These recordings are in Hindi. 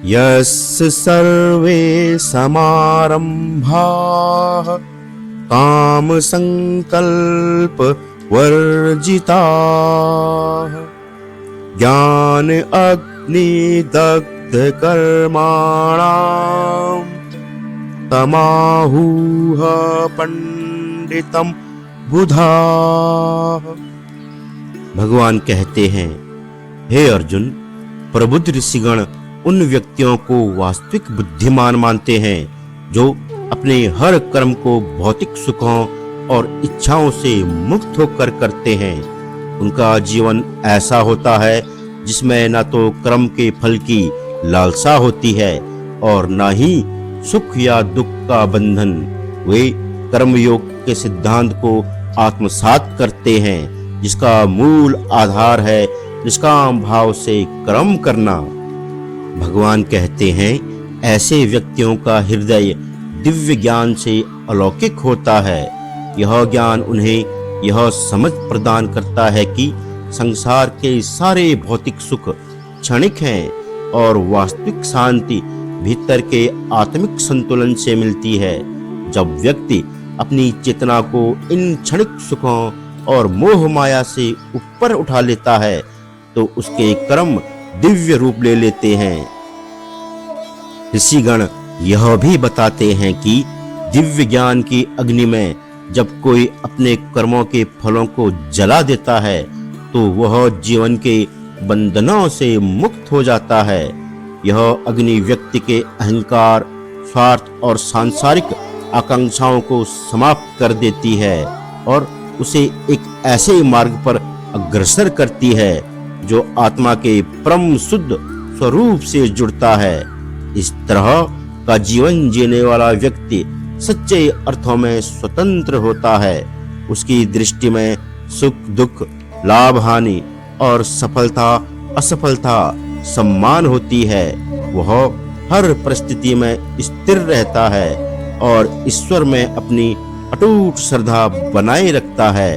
यस्य सर्वे समारंभाः कामसंकल्प वर्जिताः ज्ञान अग्निदग्ध कर्माणाम् तमाहुः पंडितम बुधाः। भगवान कहते हैं, हे अर्जुन, प्रबुद्ध ऋषिगण उन व्यक्तियों को वास्तविक बुद्धिमान मानते हैं जो अपने हर कर्म को भौतिक सुखों और इच्छाओं से मुक्त होकर करते हैं। उनका जीवन ऐसा होता है जिसमें न तो कर्म के फल की लालसा होती है और न ही सुख या दुख का बंधन। वे कर्मयोग के सिद्धांत को आत्मसात करते हैं जिसका मूल आधार है निष्काम भाव से कर्म करना। भगवान कहते हैं, ऐसे व्यक्तियों का हृदय दिव्य ज्ञान से अलौकिक होता है। यह ज्ञान उन्हें यह समझ प्रदान करता है कि संसार के सारे भौतिक सुख क्षणिक हैं और वास्तविक शांति भीतर के आत्मिक संतुलन से मिलती है। जब व्यक्ति अपनी चेतना को इन क्षणिक सुखों और मोह माया से ऊपर उठा लेता है तो उसके कर्म दिव्य रूप ले लेते हैं। ऋषिगण यह भी बताते हैं कि दिव्य ज्ञान की अग्नि में जब कोई अपने कर्मों के फलों को जला देता है तो वह जीवन के बंधनों से मुक्त हो जाता है। यह अग्नि व्यक्ति के अहंकार, स्वार्थ और सांसारिक आकांक्षाओं को समाप्त कर देती है और उसे एक ऐसे मार्ग पर अग्रसर करती है जो आत्मा के परम शुद्ध स्वरूप से जुड़ता है। इस तरह का जीवन जीने वाला व्यक्ति सच्चे अर्थों में स्वतंत्र होता है। उसकी दृष्टि में सुख दुख, लाभ हानि और सफलता असफलता सम्मान होती है। वह हर परिस्थिति में स्थिर रहता है और ईश्वर में अपनी अटूट श्रद्धा बनाए रखता है।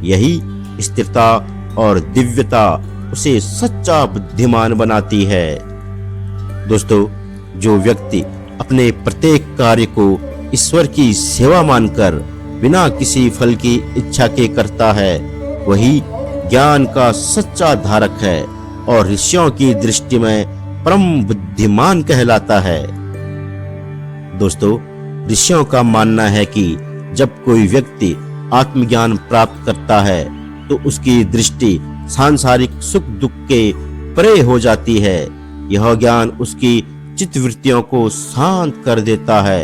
यही स्थिरता और दिव्यता उसे सच्चा बुद्धिमान बनाती है। दोस्तों, जो व्यक्ति अपने प्रत्येक कार्य को ईश्वर की सेवा मानकर बिना किसी फल की इच्छा के करता है, वही ज्ञान का सच्चा धारक है और ऋषियों की दृष्टि में परम बुद्धिमान कहलाता है। दोस्तों, ऋषियों का मानना है कि जब कोई व्यक्ति आत्मज्ञान प्राप्त करता है तो उसकी दृष्टि सांसारिक सुख दुख के परे हो जाती है। यह ज्ञान उसकी चित्तवृत्तियों को शांत कर देता है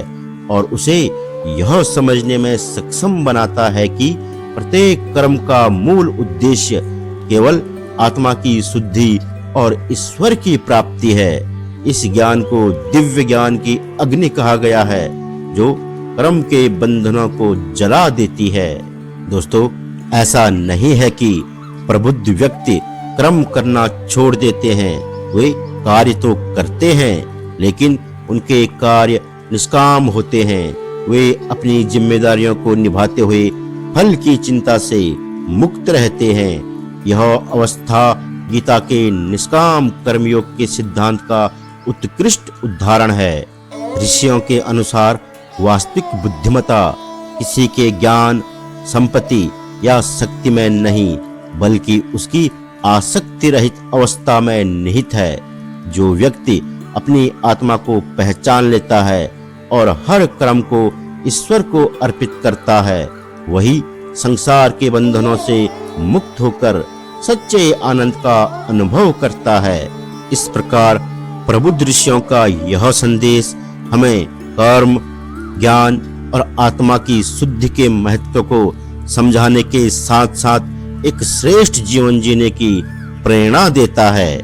और उसे यह समझने में सक्षम बनाता है कि प्रत्येक कर्म का मूल उद्देश्य केवल आत्मा की शुद्धि और ईश्वर की प्राप्ति है। इस ज्ञान को दिव्य ज्ञान की अग्नि कहा गया है जो कर्म के बंधनों को जला देती है। दोस्तों, ऐसा नहीं है कि प्रबुद्ध व्यक्ति कर्म करना छोड़ देते हैं। वे कार्य तो करते हैं लेकिन उनके कार्य निष्काम होते हैं। वे अपनी जिम्मेदारियों को निभाते हुए फल की चिंता से मुक्त रहते हैं। यह अवस्था गीता के निष्काम कर्मयोग के सिद्धांत का उत्कृष्ट उदाहरण है। ऋषियों के अनुसार वास्तविक बुद्धिमत्ता किसी के ज्ञान, संपत्ति या शक्ति में नहीं बल्कि उसकी आसक्ति रहित अवस्था में निहित है। जो व्यक्ति अपनी आत्मा को पहचान लेता है और हर कर्म को ईश्वर को अर्पित करता है, वही संसार के बंधनों से मुक्त होकर सच्चे आनंद का अनुभव करता है। इस प्रकार प्रबुद्ध ऋषियों का यह संदेश हमें कर्म, ज्ञान और आत्मा की शुद्धि के महत्व को समझाने के साथ साथ एक श्रेष्ठ जीवन जीने की प्रेरणा देता है।